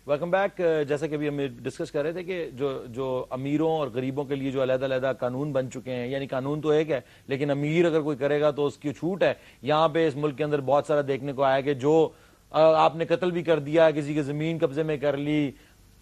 Welcome back. جیسا کہ ابھی ہم ڈسکس کر رہے تھے کہ جو امیروں اور غریبوں کے لیے جو علیحدہ علیحدہ قانون بن چکے ہیں, یعنی قانون تو ایک ہے لیکن امیر اگر کوئی کرے گا تو اس کی چھوٹ ہے. یہاں پہ اس ملک کے اندر بہت سارا دیکھنے کو آیا کہ جو آپ نے قتل بھی کر دیا, کسی کی زمین قبضے میں کر لی,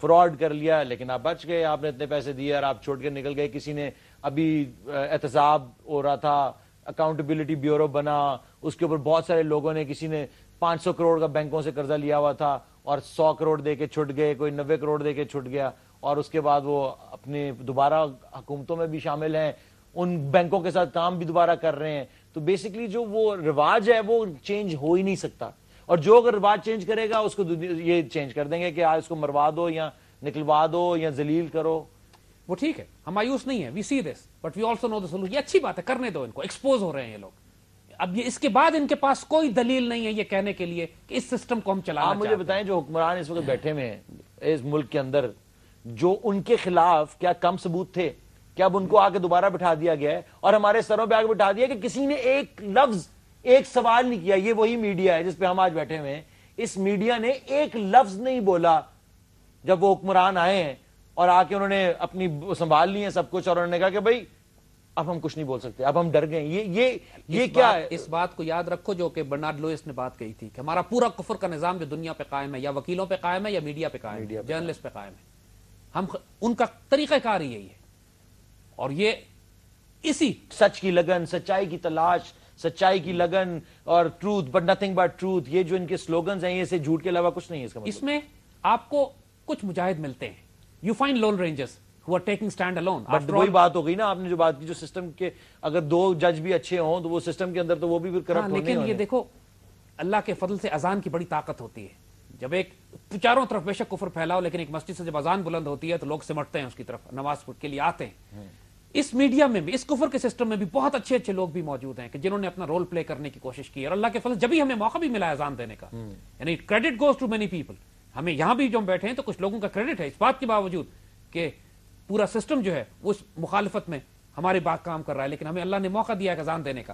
فراڈ کر لیا, لیکن آپ بچ گئے, آپ نے اتنے پیسے دیے اور آپ چھوڑ کے نکل گئے. کسی نے ابھی احتساب ہو رہا تھا, اکاؤنٹیبلٹی بیورو بنا, اس کے اوپر بہت سارے لوگوں نے, کسی نے 500 کروڑ کا بینکوں سے قرضہ لیا ہوا تھا اور 100 کروڑ دے کے چھٹ گئے, کوئی 90 کروڑ دے کے چھٹ گیا, اور اس کے بعد وہ اپنے دوبارہ حکومتوں میں بھی شامل ہیں, ان بینکوں کے ساتھ کام بھی دوبارہ کر رہے ہیں. تو بیسکلی جو وہ رواج ہے وہ چینج ہو ہی نہیں سکتا, اور جو اگر رواج چینج کرے گا اس کو یہ چینج کر دیں گے کہ اس کو مروا دو یا نکلوا دو یا ذلیل کرو. وہ ٹھیک ہے, ہم مایوس نہیں ہیں, we see this but we also know the solution. یہ اچھی بات ہے, کرنے دو ان کو, ایکسپوز ہو رہے ہیں یہ لوگ. اب یہ اس کے بعد ان کے پاس کوئی دلیل نہیں ہے یہ کہنے کے لیے کہ اس سسٹم کو ہم چلانا چاہتے ہیں. آپ مجھے بتائیں جو حکمران اس وقت بیٹھے ہوئے ہیں اس ملک کے اندر, جو ان کے خلاف کیا کم ثبوت تھے؟ کیا اب ان کو آ کے دوبارہ بٹھا دیا گیا ہے اور ہمارے سروں پہ آ کے بٹھا دیا کہ کسی نے ایک لفظ, ایک سوال نہیں کیا. یہ وہی میڈیا ہے جس پہ ہم آج بیٹھے ہوئے ہیں. اس میڈیا نے ایک لفظ نہیں بولا جب وہ حکمران آئے ہیں اور آ کے انہوں نے اپنی سنبھال لی ہے سب کچھ, اور انہوں نے کہا کہ بھائی اب ہم کچھ نہیں بول سکتے, اب ہم ڈر گئے. یہ کیا ہے؟ اس بات کو یاد رکھو جو کہ برنارڈ لوئس نے بات کہی تھی کہ ہمارا پورا کفر کا نظام جو دنیا پہ قائم ہے یا وکیلوں پہ قائم ہے یا میڈیا پہ قائم ہے, جرنلسٹ پہ قائم ہے. ہم ان کا طریقہ کار ہی یہی ہے, اور یہ اسی سچ کی لگن, سچائی کی تلاش, سچائی کی لگن اور truth but nothing but truth, یہ جو ان کے سلوگنز ہیں یہ سے جھوٹ کے علاوہ کچھ نہیں ہے. اس کا مطلب اس میں آپ کو کچھ مجاہد ملتے ہیں. You find loan rangers who are taking stand alone. But وہی بات ہو گئی نا آپ نے جو بات کی, جو سسٹم کے اگر 2 جج بھی اچھے ہوں تو وہ سسٹم کے اندر تو وہ بھی پھر کرپٹ ہونے. لیکن یہ دیکھو اللہ کے فضل سے اذان کی بڑی طاقت ہوتی ہے. جب ایک چاروں طرف بے شک کفر پھیلاؤ, لیکن ایک مسجد سے جب اذان بلند ہوتی ہے تو لوگ سمٹتے ہیں اس کی طرف, نماز کے لیے آتے ہیں. اس میڈیا میں بھی, اس کفر کے سسٹم میں بھی بہت اچھے اچھے لوگ بھی موجود ہیں کہ جنہوں نے اپنا رول پلے کرنے کی کوشش کی, اور اللہ کے فضل جبھی ہمیں موقع بھی ملا اذان دینے کا, یعنی credit goes to many people. ہمیں یہاں بھی جو ہم بیٹھے ہیں تو کچھ لوگوں کا کریڈٹ ہے اس بات کے باوجود کہ پورا سسٹم جو ہے اس مخالفت میں ہماری بات کام کر رہا ہے, لیکن ہمیں اللہ نے موقع دیا ہے اذان دینے کا.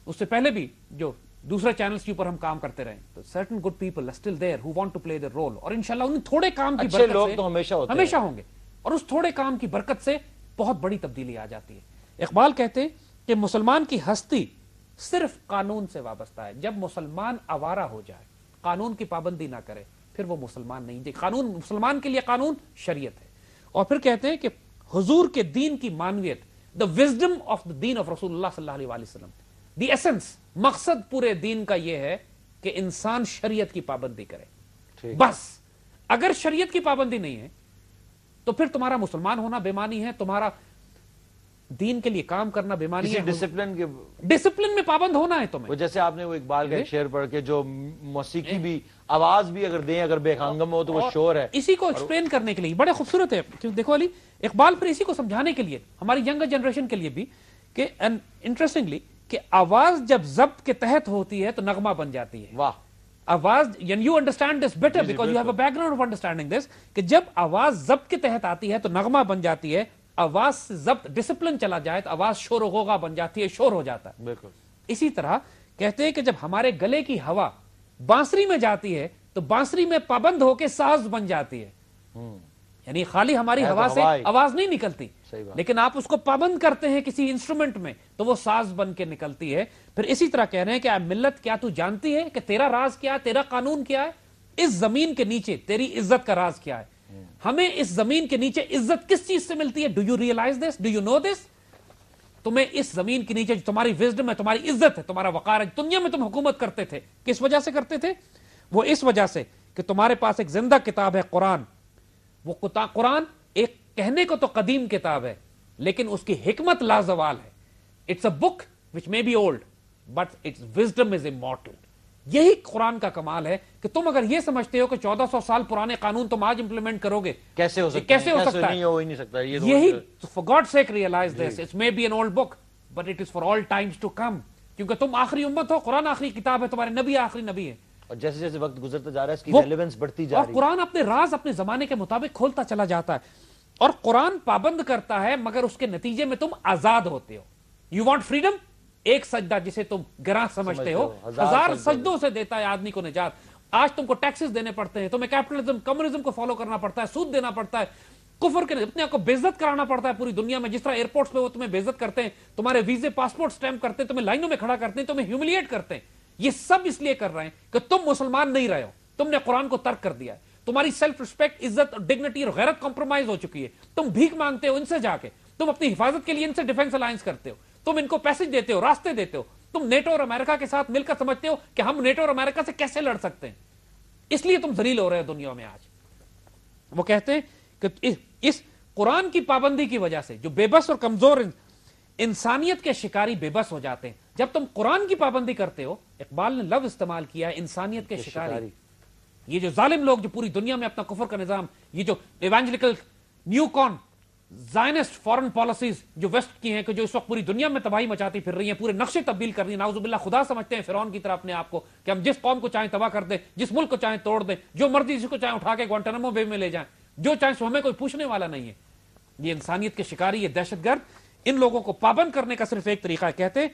اس سے پہلے بھی جو دوسرے چینلز کے اوپر ہم کام کرتے رہے, تو certain good people are still there who want to play their role, اور انشاءاللہ ان تھوڑے کام کی برکت سے لوگ تو ہمیشہ ہوں گے, اور اس تھوڑے کام کی برکت سے بہت بڑی تبدیلی آ جاتی ہے. اقبال کہتے ہیں کہ مسلمان کی ہستی صرف قانون سے وابستہ ہے. جب مسلمان آوارہ ہو جائے, قانون کی پابندی نہ کرے, پھر وہ مسلمان نہیں. قانون, مسلمان کے لیے قانون شریعت ہے. اور پھر کہتے ہیں کہ حضور کے دین کی معنویت, the wisdom of the deen of رسول اللہ صلی اللہ علیہ وسلم, the essence, مقصد پورے دین کا یہ ہے کہ انسان شریعت کی پابندی کرے. بس اگر شریعت کی پابندی نہیں ہے تو پھر تمہارا مسلمان ہونا بے معنی ہے, تمہارا دین کے لیے کام کرنا بے معنی ہے. ڈسپلن میں پابند ہونا ہے تمہیں. جیسے آپ نے وہ اقبال کا ایک شعر پڑھ کے جو موسیقی بھی آواز بھی اگر دیں, اگر بے خانگم ہو تو وہ شور ہے. اسی کو ایکسپلین کرنے کے لیے بڑے خوبصورت ہے. دیکھو علی, اقبال پھر اسی کو سمجھانے کے لیے ہماری ینگر جنریشن کے لیے بھی کہ انٹرسٹنگلی کہ آواز جب ضبط کے تحت ہوتی ہے تو نغمہ بن جاتی ہے. واہ, آواز, you understand this better because you have a background of understanding this, کہ جب آواز ضبط کے تحت آتی ہے تو نغمہ بن جاتی ہے. آواز سے ضبط, ڈسپلن چلا جائے تو آواز شور و غوغا بن جاتی ہے, شور ہو جاتا ہے. بالکل اسی طرح کہتے ہیں کہ جب ہمارے گلے کی ہوا بانسری میں جاتی ہے تو بانسری میں پابند ہو کے ساز بن جاتی ہے. یعنی خالی ہماری ہوا سے آواز نہیں نکلتی, لیکن آپ اس کو پابند کرتے ہیں کسی انسٹرومنٹ میں تو وہ ساز بن کے نکلتی ہے. پھر اسی طرح کہہ رہے ہیں کہ اے ملت, کیا تو جانتی ہے کہ تیرا راز کیا ہے, تیرا قانون کیا ہے, اس زمین کے نیچے تیری عزت کا راز کیا ہے. ہمیں اس زمین کے نیچے عزت کس چیز سے ملتی ہے؟ Do you realize this, do you know this? تمہیں اس زمین کے نیچے جو تمہاری وزڈم ہے, تمہاری عزت ہے, تمہارا وقار ہے. دنیا میں تم حکومت کرتے تھے, کس وجہ سے کرتے تھے؟ وہ اس وجہ سے کہ تمہارے پاس ایک زندہ کتاب ہے قرآن. وہ قرآن ایک کہنے کو تو قدیم کتاب ہے لیکن اس کی حکمت لازوال ہے. It's a book which may be old but its wisdom is immortal. یہی قرآن کا کمال ہے کہ تم اگر یہ سمجھتے ہو کہ 1400 سال پرانے قانون تم آج امپلیمنٹ کرو گے, کیسے ہو سکتا ہے؟ یہی for God's sake realize this, it may be an old book but it is for all times to come. کیونکہ تم آخری امت ہو, قرآن آخری کتاب ہے, تمہارے نبی آخری نبی ہے, اور جیسے جیسے وقت گزرتا جا رہا ہے اس کی ریلیونس بڑھتی جا رہی ہے, اور قرآن اپنے راز اپنے زمانے کے مطابق کھولتا چلا جاتا ہے. اور قرآن پابند کرتا ہے مگر اس کے نتیجے میں تم آزاد ہوتے ہو. یو وانٹ فریڈم, ایک سجدہ جسے تم گراں سمجھتے ہو 1000 سجدوں سے دیتا ہے آدمی کو نجات. آج تم کو ٹیکسز دینے پڑتے ہیں, تمہیں کیپٹلزم کمیونزم کو فالو کرنا پڑتا ہے, سود دینا پڑتا ہے, کفر کے اپنے آپ کو بے عزت کرانا پڑتا ہے پوری دنیا میں. جس طرح ایئرپورٹس پہ وہ تمہیں بے عزت کرتے ہیں, تمہارے ویزے پاسپورٹ سٹیمپ کرتے ہیں, تمہیں لائنوں میں کھڑا کرتے ہیں, تمہیں ہیوملیٹ کرتے ہیں. یہ سب اس لیے کر رہے ہیں کہ تم مسلمان نہیں رہے ہو, تم نے قرآن کو ترک کر دیا ہے, تمہاری سیلف رسپیکٹ, عزت, ڈگنیٹی اور غیرت کمپرومائز ہو چکی ہے. تم بھیک مانگتے ہو ان سے جا کے, تم اپنی حفاظت کے لیے ان سے ڈیفنس الائنس کرتے ہو, تم ان کو پیسج دیتے ہو, راستے دیتے ہو. تم نیٹو اور امریکہ کے ساتھ مل کر سمجھتے ہو کہ ہم نیٹو اور امریکہ سے کیسے لڑ سکتے ہیں. اس لیے تم ذلیل ہو رہے ہو دنیا میں آج. وہ کہتے ہیں کہ اس قرآن کی پابندی کی وجہ سے جو بے بس اور کمزور انسانیت کے شکاری بے بس ہو جاتے ہیں. جب تم قرآن کی پابندی کرتے ہو, اقبال نے لفظ استعمال کیا ہے انسانیت کے شکاری. یہ جو ظالم لوگ جو پوری دنیا میں اپنا کفر کا نظام, یہ جو ایوانجلیکل نیو کون زائنسٹ فورن پالیسیز جو ویسٹ کی ہیں, کہ جو اس وقت پوری دنیا میں تباہی مچاتی پھر رہی ہیں, پورے نقشے تبدیل کر رہی ہیں. نعوذ باللہ, خدا سمجھتے ہیں فرعون کی طرح اپنے آپ کو کہ ہم جس قوم کو چاہیں تباہ کر دیں, جس ملک کو چاہیں توڑ دیں, جو مرضی جس کو چاہیں اٹھا کے گوانٹانامو بے میں لے جائیں, جو چاہیں سو, ہمیں کوئی پوچھنے والا نہیں ہے. یہ انسانیت کے شکاری, یہ دہشت گرد, ان لوگوں کو پابند کرنے کا صرف ایک طریقہ ہے. کہتے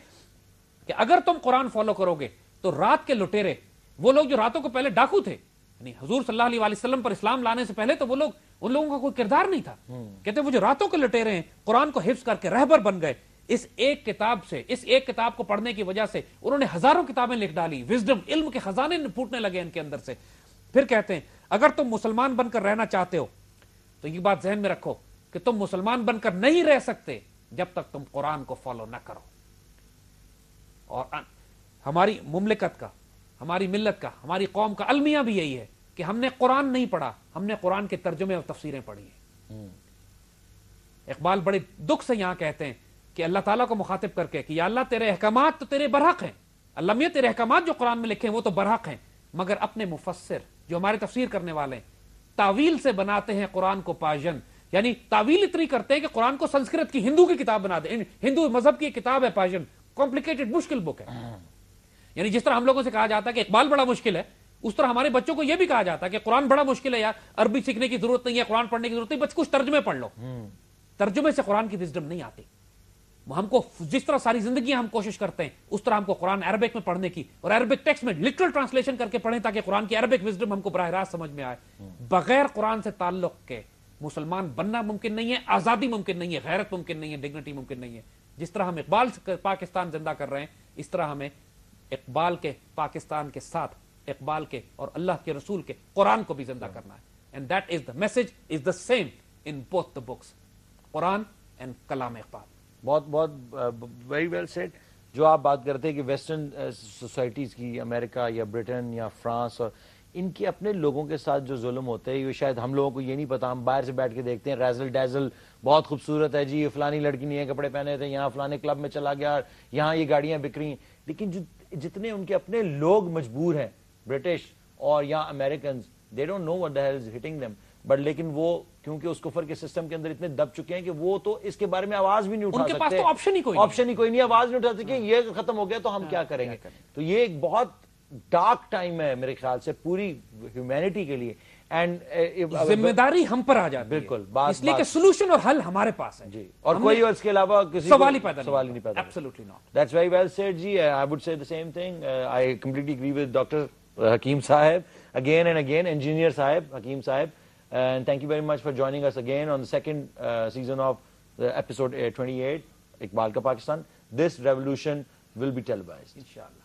کہ اگر تم قرآن فالو کرو گے تو رات کے لٹیرے, وہ لوگ جو راتوں کو پہلے ڈاکو تھے, یعنی حضور صلی اللہ علیہ وسلم پر اسلام لانے سے پہلے تو وہ لوگ, ان لوگوں کا کوئی کردار نہیں تھا. کہتے وہ جو راتوں کے لٹیرے ہیں, قرآن کو حفظ کر کے رہبر بن گئے. اس ایک کتاب سے, اس ایک کتاب کو پڑھنے کی وجہ سے انہوں نے ہزاروں کتابیں لکھ ڈالی, وزڈم, علم کے خزانے پھوٹنے لگے ان کے اندر سے. پھر کہتے ہیں اگر تم مسلمان بن کر رہنا چاہتے ہو تو یہ بات ذہن میں رکھو کہ تم مسلمان بن کر نہیں رہ سکتے جب تک تم قرآن کو فالو نہ کرو. اور ہماری مملکت کا, ہماری ملت کا, ہماری قوم کا المیہ بھی یہی ہے کہ ہم نے قرآن نہیں پڑھا, ہم نے قرآن کے ترجمے اور تفسیریں پڑھی ہیں. اقبال بڑے دکھ سے یہاں کہتے ہیں کہ اللہ تعالیٰ کو مخاطب کر کے کہ یا اللہ تیرے احکامات تو تیرے برحق ہیں, اللہ میاں تیرے احکامات جو قرآن میں لکھے ہیں وہ تو برحق ہیں, مگر اپنے مفسر جو ہمارے تفسیر کرنے والے ہیں تعویل سے بناتے ہیں قرآن کو پاجن. یعنی تعویل اتنی کرتے ہیں کہ قرآن کو سنسکرت کی ہندو کی کتاب بنا دیں. ہندو مذہب کی کتاب ہے پاجن, کمپلیکیٹڈ, مشکل بک ہے. یعنی جس طرح ہم لوگوں سے کہا جاتا ہے کہ اقبال بڑا مشکل ہے, اس طرح ہمارے بچوں کو یہ بھی کہا جاتا ہے کہ قرآن بڑا مشکل ہے, یار عربی سیکھنے کی ضرورت نہیں ہے, قرآن پڑھنے کی ضرورت نہیں, بس کچھ ترجمے پڑھ لو. ترجمے سے قرآن کی وزڈم نہیں آتی. ہم کو جس طرح ساری زندگی ہم کوشش کرتے ہیں اس طرح ہم کو قرآن عربک میں پڑھنے کی, اور عربک ٹیکسٹ میں لٹرل ٹرانسلیشن کر کے پڑھیں تاکہ قرآن کی عربک وزڈم ہم کو براہ راست سمجھ میں آئے. بغیر قرآن سے تعلق کے مسلمان بننا ممکن نہیں ہے, آزادی ممکن نہیں ہے, غیرت ممکن نہیں ہے, ڈگنیٹی ممکن نہیں ہے. جس طرح ہم اقبال پاکستان زندہ کر رہے ہیں, اس طرح ہمیں اقبال کے پاکستان کے ساتھ اقبال کے اور اللہ کے رسول کے قرآن کو بھی زندہ کرنا ہے. And that is the message is the same in both the books, Quran and کلام اقبال. بہت بہت ویری ویل سیڈ. جو آپ بات کرتے ہیں کہ ویسٹرن سوسائٹیز کی, امریکہ یا برٹن یا فرانس, اور ان کے اپنے لوگوں کے ساتھ جو ظلم ہوتے ہیں, یہ شاید ہم لوگوں کو یہ نہیں پتا. ہم باہر سے بیٹھ کے دیکھتے ہیں ریزل ڈیزل, بہت خوبصورت ہے جی, یہ فلانی لڑکی نہیں ہے کپڑے پہنے تھے, یہاں فلانے کلب میں چلا گیا, یہاں یہ گاڑیاں بک رہی ہیں. لیکن جتنے ان کے اپنے لوگ مجبور ہیں, برٹش اور یا Americans, they don't know what the hell is hitting them. But لیکن وہ کیونکہ اس کفر کے سسٹم کے اندر اتنے دب چکے ہیں کہ وہ تو اس کے بارے میں آواز بھی نہیں اٹھا سکتے. ان کے پاس تو آپشن ہی کوئی نہیں, آواز نہیں اٹھا سکتے. یہ ختم ہو گیا تو ہم کیا کریں گے. تو یہ ایک بہت ڈارک ٹائم ہے میرے خیال سے پوری ہیومینٹی کے لیے. اینڈ ذمہ داری ہم پر آ جاتی ہے, بالکل, اس لیے کہ سولوشن اور حل ہمارے پاس ہے جی, اور کوئی اس کے علاوہ کسی سوال ہی پیدا نہیں پیدا. Absolutely not. That's very well said G. I would say the same thing. I completely agree with Dr. Hakeem Saheb again and again, engineer Saheb, Hakeem Saheb. And thank you very much for joining us again on the second season of the episode 28, Iqbal Ka Pakistan. This revolution will be televised. Inshallah.